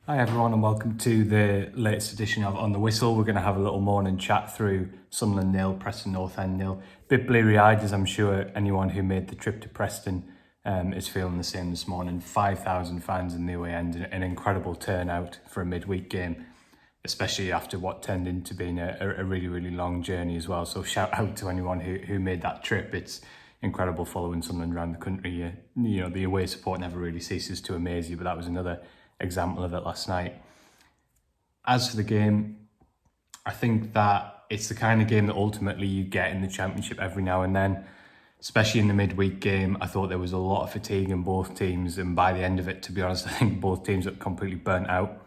Hi everyone and welcome to the latest edition of On the Whistle. We're going to have a little morning chat through Sunderland 0, Preston North End 0. Bit bleary-eyed, as I'm sure anyone who made the trip to Preston is feeling the same this morning. 5,000 fans in the away end, an incredible turnout for a midweek game, especially after what turned into being a really, really long journey as well. So shout out to anyone who made that trip. It's incredible following Sunderland around the country. The away support never really ceases to amaze you, but that was another example of it last night. As for the game, I think that it's the kind of game that ultimately you get in the Championship every now and then, especially in the midweek game. I thought there was a lot of fatigue in both teams, and by the end of it, to be honest, I think both teams are completely burnt out.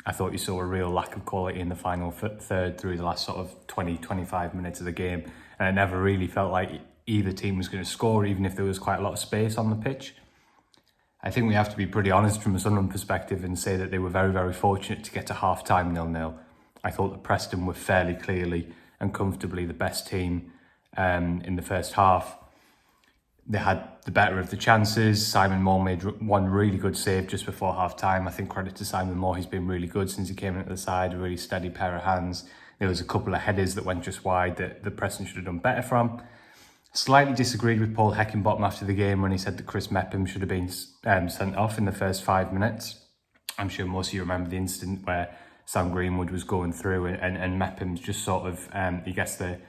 I thought you saw a real lack of quality in the final third through the last sort of 20-25 minutes of the game, and it never really felt like either team was going to score, even if there was quite a lot of space on the pitch. I think we have to be pretty honest from a Sunderland perspective and say that they were very, very fortunate to get to half-time 0-0. I thought that Preston were fairly clearly and comfortably the best team in the first half. They had the better of the chances. Simon Moore made one really good save just before half-time. I think credit to Simon Moore, he's been really good since he came into the side, a really steady pair of hands. There was a couple of headers that went just wide that the Preston should have done better from. Slightly disagreed with Paul Heckingbottom after the game when he said that Chris Mepham should have been sent off in the first 5 minutes. I'm sure most of you remember the incident where Sam Greenwood was going through and Mepham's just sort of, he gets the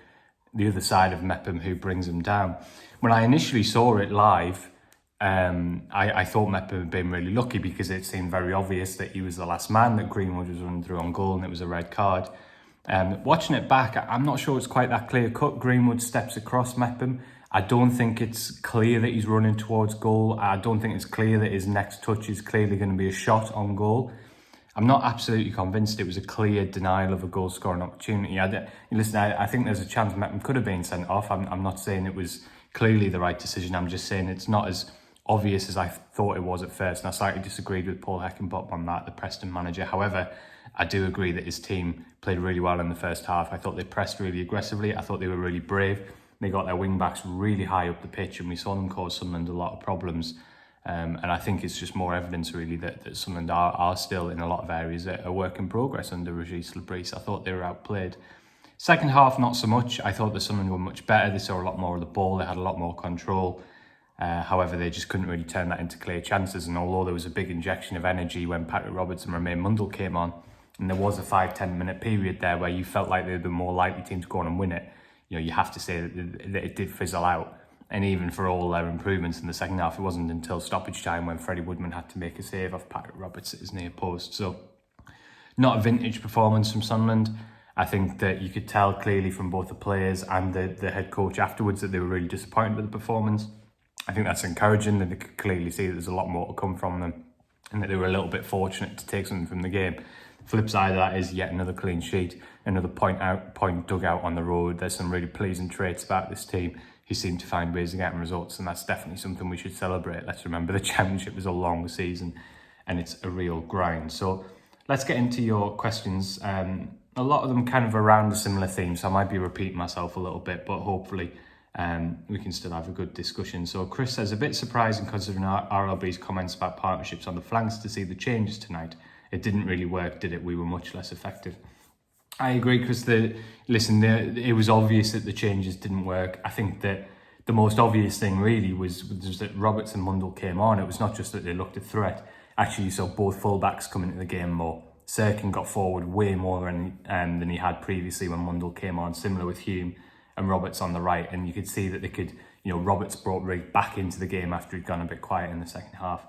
other side of Mepham who brings him down. When I initially saw it live, I thought Mepham had been really lucky because it seemed very obvious that he was the last man that Greenwood was running through on goal and it was a red card. Watching it back, I'm not sure it's quite that clear cut. Greenwood steps across Mepham. I don't think it's clear that he's running towards goal. I don't think it's clear that his next touch is clearly going to be a shot on goal. I'm not absolutely convinced it was a clear denial of a goal scoring opportunity. I think there's a chance Mepham could have been sent off. I'm not saying it was clearly the right decision. I'm just saying it's not as obvious as I thought it was at first. And I slightly disagreed with Paul Heckingbottom on that, the Preston manager. However, I do agree that his team played really well in the first half. I thought they pressed really aggressively. I thought they were really brave. They got their wing-backs really high up the pitch and we saw them cause Sunderland a lot of problems. And I think it's just more evidence really that Sunderland are still in a lot of areas a work in progress under Régis Lebris. I thought they were outplayed. Second half, not so much. I thought the Sunderland were much better. They saw a lot more of the ball. They had a lot more control. However, they just couldn't really turn that into clear chances. And although there was a big injection of energy when Patrick Roberts and Romain Mundle came on, and there was a 5-10 minute period there where you felt like they were the more likely team to go on and win it, you have to say that it did fizzle out. And even for all their improvements in the second half, it wasn't until stoppage time when Freddie Woodman had to make a save off Patrick Roberts at his near post. So not a vintage performance from Sunderland. I think that you could tell clearly from both the players and the head coach afterwards that they were really disappointed with the performance. I think that's encouraging, that they could clearly see that there's a lot more to come from them and that they were a little bit fortunate to take something from the game. Flip side of that is yet another clean sheet, another point dug out on the road. There's some really pleasing traits about this team who seem to find ways of getting results, and that's definitely something we should celebrate. Let's remember the Championship is a long season and it's a real grind. So let's get into your questions. A lot of them kind of around a similar theme, so I might be repeating myself a little bit, but hopefully we can still have a good discussion. So Chris says, a bit surprising considering RLB's comments about partnerships on the flanks to see the changes tonight. It didn't really work, did it? We were much less effective. I agree, Chris. It was obvious that the changes didn't work. I think that the most obvious thing really was that Roberts and Mundle came on. It was not just that they looked a threat. Actually, you saw both fullbacks come into the game more. Sirkin got forward way more than he had previously when Mundle came on, similar with Hume and Roberts on the right. And you could see that they could, Roberts brought Rigg back into the game after he'd gone a bit quiet in the second half.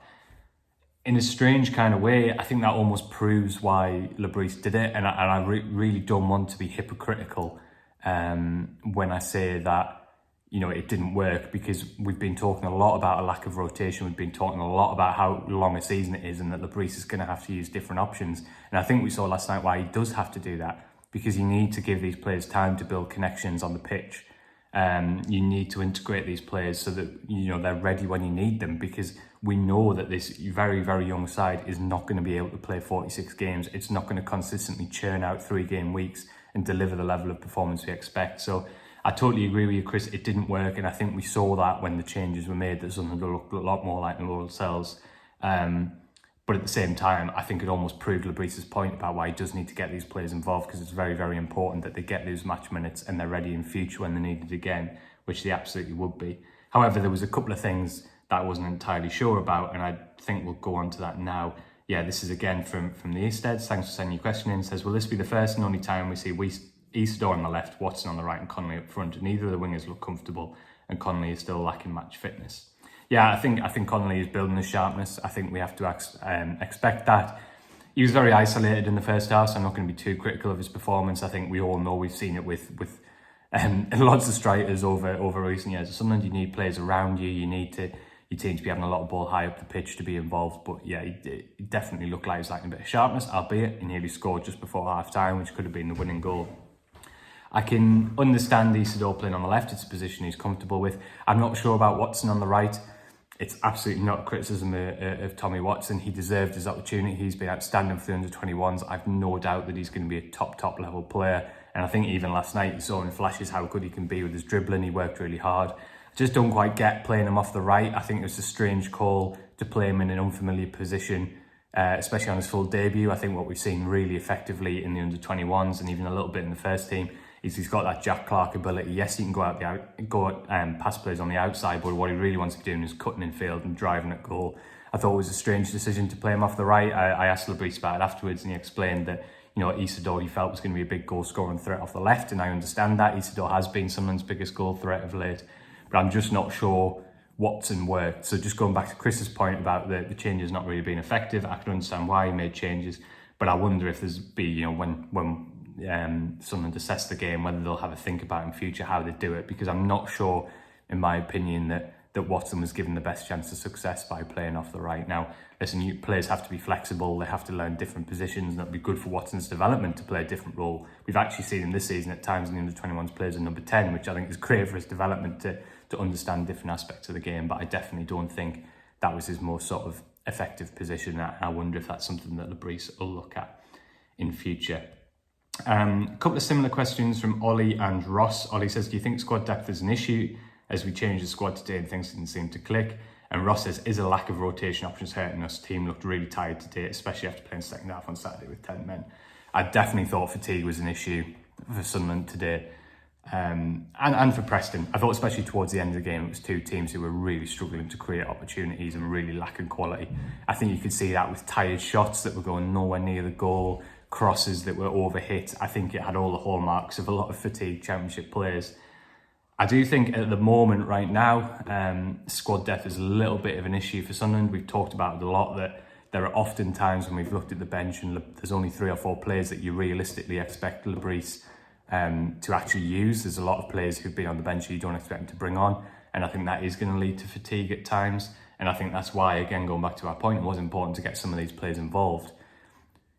In a strange kind of way, I think that almost proves why Lebris did it. And I really don't want to be hypocritical when I say that, it didn't work, because we've been talking a lot about a lack of rotation. We've been talking a lot about how long a season it is and that Lebris is going to have to use different options. And I think we saw last night why he does have to do that, because you need to give these players time to build connections on the pitch. You need to integrate these players so that they're ready when you need them, because we know that this very, very young side is not going to be able to play 46 games. It's not going to consistently churn out 3-game weeks and deliver the level of performance we expect. So I totally agree with you, Chris. It didn't work, and I think we saw that when the changes were made, that Sunderland looked a lot more like their old selves. But at the same time, I think it almost proved Lebris's point about why he does need to get these players involved, because it's very, very important that they get those match minutes and they're ready in future when they need it again, which they absolutely would be. However, there was a couple of things that I wasn't entirely sure about, and I think we'll go on to that now. Yeah, this is again from the Easteds. Thanks for sending your question in. It says, will this be the first and only time we see Isidore on the left, Watson on the right and Connolly up front? And neither of the wingers look comfortable and Connolly is still lacking match fitness. Yeah, I think Connolly is building the sharpness. I think we have to expect that. He was very isolated in the first half, so I'm not going to be too critical of his performance. I think we all know, we've seen it with lots of strikers over recent years. Sometimes you need players around you. You need your team to be having a lot of ball high up the pitch to be involved. But yeah, he definitely looked like he was lacking a bit of sharpness, albeit he nearly scored just before half time, which could have been the winning goal. I can understand Isidore playing on the left. It's a position he's comfortable with. I'm not sure about Watson on the right. It's absolutely not a criticism of Tommy Watson. He deserved his opportunity. He's been outstanding for the under-21s. I've no doubt that he's going to be a top level player. And I think even last night you saw in flashes how good he can be with his dribbling. He worked really hard. I just don't quite get playing him off the right. I think it was a strange call to play him in an unfamiliar position, especially on his full debut. I think what we've seen really effectively in the under-21s and even a little bit in the first team is he's got that Jack Clark ability. Yes, he can go past players on the outside, but what he really wants to be doing is cutting in field and driving at goal. I thought it was a strange decision to play him off the right. I asked Lebris about it afterwards, and he explained that Isidore he felt was going to be a big goal scoring threat off the left, and I understand that. Isidore has been Sunderland's biggest goal threat of late, but I'm just not sure Watson worked. So just going back to Chris's point about the changes not really being effective, I can understand why he made changes, but I wonder if there's when Sunderland assess the game, whether they'll have a think about in future how they do it, because I'm not sure, in my opinion, that Watson was given the best chance of success by playing off the right. Now, listen, players have to be flexible, they have to learn different positions, and that'll be good for Watson's development to play a different role. We've actually seen him this season at times in the under-21s plays as number 10, which I think is great for his development to understand different aspects of the game, but I definitely don't think that was his most sort of effective position, and I wonder if that's something that Lebris will look at in future. A couple of similar questions from Ollie and Ross. Ollie says, do you think squad depth is an issue as we change the squad today and things didn't seem to click? And Ross says, is a lack of rotation options hurting us? Team looked really tired today, especially after playing second half on Saturday with 10 men. I definitely thought fatigue was an issue for Sunderland today, and for Preston. I thought especially towards the end of the game, it was two teams who were really struggling to create opportunities and really lacking quality. I think you could see that with tired shots that were going nowhere near the goal, crosses that were overhit. I think it had all the hallmarks of a lot of fatigued Championship players. I do think at the moment right now, squad depth is a little bit of an issue for Sunderland. We've talked about it a lot, that there are often times when we've looked at the bench and there's only 3 or 4 players that you realistically expect Lebris to actually use. There's a lot of players who've been on the bench you don't expect them to bring on, and I think that is going to lead to fatigue at times. And I think that's why, again, going back to our point, it was important to get some of these players involved.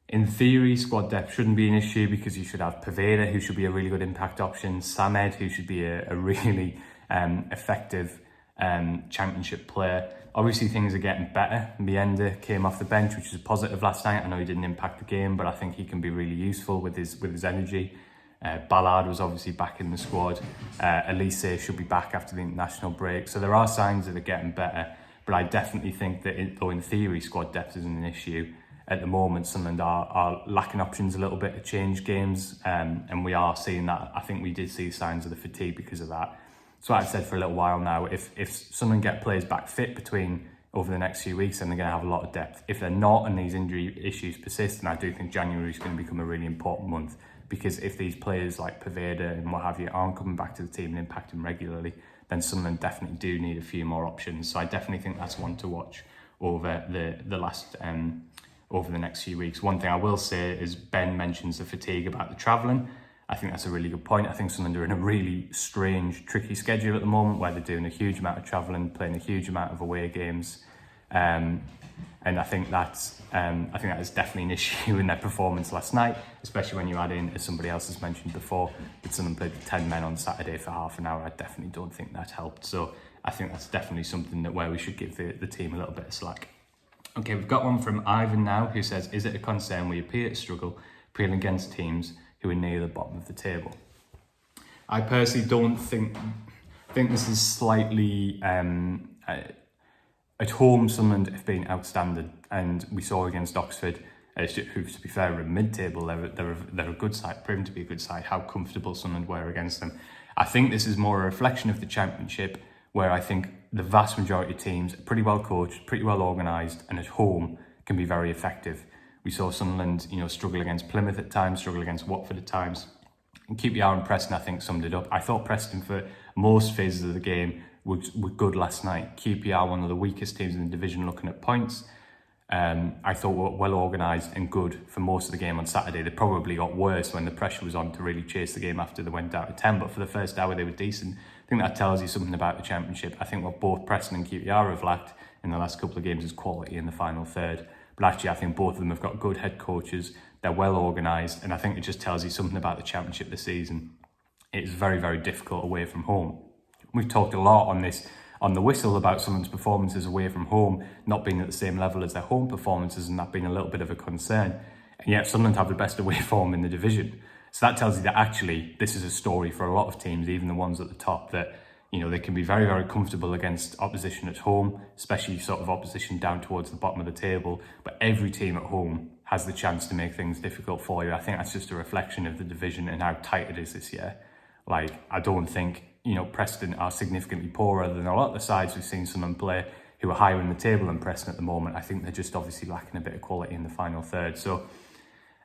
In theory, squad depth shouldn't be an issue because you should have Paveda, who should be a really good impact option, Samed, who should be a really effective Championship player. Obviously, things are getting better. Mienda came off the bench, which is a positive last night. I know he didn't impact the game, but I think he can be really useful with his energy. Ballard was obviously back in the squad. Elise should be back after the international break. So there are signs that are getting better, but I definitely think that, though in theory squad depth isn't an issue, at the moment Sunderland are lacking options a little bit to change games, and we are seeing that. I think we did see signs of the fatigue because of that. So I've said for a little while now, if Sunderland get players back fit over the next few weeks, then they're going to have a lot of depth. If they're not and these injury issues persist, then I do think January is going to become a really important month, because if these players like Paveda and what have you aren't coming back to the team and impacting regularly, then Sunderland definitely do need a few more options. So I definitely think that's one to watch over over the next few weeks. One thing I will say is Ben mentions the fatigue about the travelling. I think that's a really good point. I think Sunderland are in a really strange, tricky schedule at the moment where they're doing a huge amount of travelling, playing a huge amount of away games. And I think that is definitely an issue in their performance last night, especially when you add in, as somebody else has mentioned before, that Sunderland played with 10 men on Saturday for half an hour. I definitely don't think that helped. So I think that's definitely something where we should give the team a little bit of slack. Okay, we've got one from Ivan now, who says, is it a concern we appear to struggle playing against teams who are near the bottom of the table? I personally don't think this is slightly At home, Sunderland have been outstanding, and we saw against Oxford, who, to be fair, are mid-table. They're a good side, proven to be a good side. How comfortable Sunderland were against them. I think this is more a reflection of the Championship, where I think the vast majority of teams are pretty well coached, pretty well organised, and at home can be very effective. We saw Sunderland, struggle against Plymouth at times, struggle against Watford at times. And QPR and Preston, I think, summed it up. I thought Preston, for most phases of the game, were good last night. QPR, one of the weakest teams in the division looking at points. I thought were well organised and good for most of the game on Saturday. They probably got worse when the pressure was on to really chase the game after they went down to 10, but for the first hour they were decent. I think that tells you something about the Championship. I think what both Preston and QPR have lacked in the last couple of games is quality in the final third. But actually, I think both of them have got good head coaches. They're well organised, and I think it just tells you something about the Championship this season. It's very, very difficult away from home. We've talked a lot on the whistle about Sunderland's performances away from home not being at the same level as their home performances, and that being a little bit of a concern. And yet Sunderland have the best away form in the division. So that tells you that actually this is a story for a lot of teams, even the ones at the top, that they can be very, very comfortable against opposition at home, especially sort of opposition down towards the bottom of the table. But every team at home has the chance to make things difficult for you. I think that's just a reflection of the division and how tight it is this year. I don't think Preston are significantly poorer than a lot of the sides we've seen Sunderland play who are higher in the table than Preston at the moment. I think they're just obviously lacking a bit of quality in the final third. So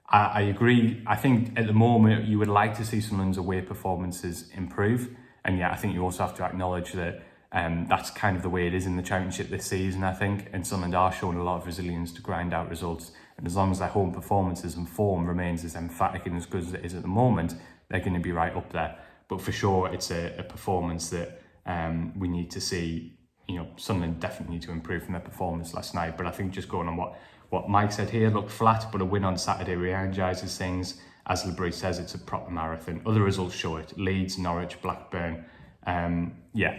I agree. I think at the moment you would like to see Sunderland's away performances improve. And yeah, I think you also have to acknowledge that that's kind of the way it is in the Championship this season, I think. And Sunderland are showing a lot of resilience to grind out results. And as long as their home performances and form remains as emphatic and as good as it is at the moment, they're going to be right up there. But for sure, it's a performance that we need to see. Sunderland definitely need to improve from their performance last night. But I think just going on what Mike said here, looked flat, but a win on Saturday re-energises things. As LeBruce says, it's a proper marathon. Other results show it. Leeds, Norwich, Blackburn.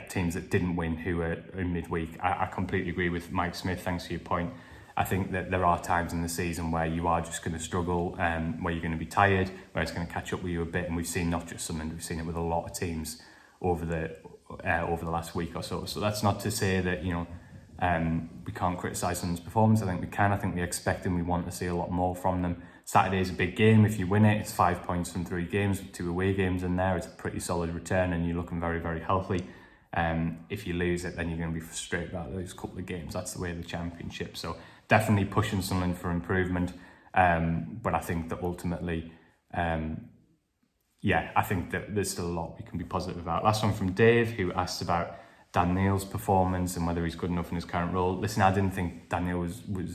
Teams that didn't win who were in midweek. I completely agree with Mike Smith. Thanks for your point. I think that there are times in the season where you are just going to struggle, where you're going to be tired, where it's going to catch up with you a bit. And we've seen not just Sunderland, we've seen it with a lot of teams over the last week or so. So that's not to say that we can't criticise Sunderland's performance. I think we can. I think we expect and we want to see a lot more from them. Saturday is a big game. If you win it, it's 5 points from 3 games with 2 away games in there. It's a pretty solid return and you're looking very, very healthy. If you lose it, then you're going to be frustrated about those couple of games. That's the way of the Championship. So definitely pushing Sunderland for improvement. But I think that ultimately, I think that there's still a lot we can be positive about. Last one from Dave, who asked about Dan Neil's performance and whether he's good enough in his current role. Listen, I didn't think Dan Neil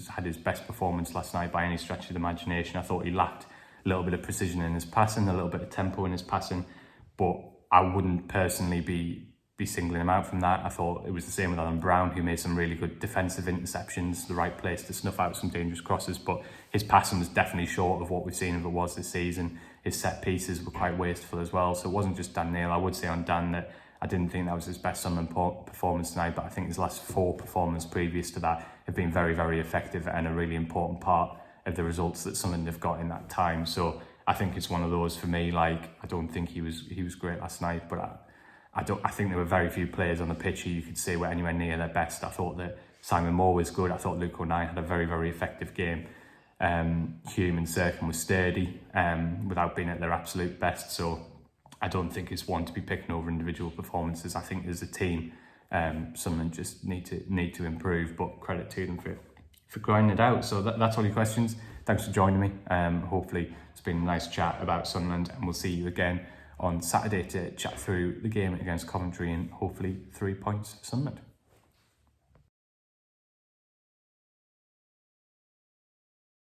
had his best performance last night by any stretch of the imagination. I thought he lacked a little bit of precision in his passing, a little bit of tempo in his passing, but I wouldn't personally be singling him out from that. I thought it was the same with Alan Brown, who made some really good defensive interceptions, the right place to snuff out some dangerous crosses, but his passing was definitely short of what we've seen of it was this season. His set pieces were quite wasteful as well, so it wasn't just Dan Neil. I would say on Dan that I didn't think that was his best Sunderland performance tonight, but I think his last 4 performances previous to that have been very, very effective and a really important part of the results that Sunderland have got in that time. So I think it's one of those for me. I don't think he was great last night, but I think there were very few players on the pitch who you could say were anywhere near their best. I thought that Simon Moore was good. I thought Luke O'Nien had a very, very effective game. Hume and Serkin were sturdy without being at their absolute best. So I don't think it's one to be picking over individual performances. I think as a team, Sunderland just need to improve, but credit to them for grinding it out. So that's all your questions. Thanks for joining me. Hopefully it's been a nice chat about Sunderland, and we'll see you again on Saturday to chat through the game against Coventry and hopefully 3 points for Sunderland.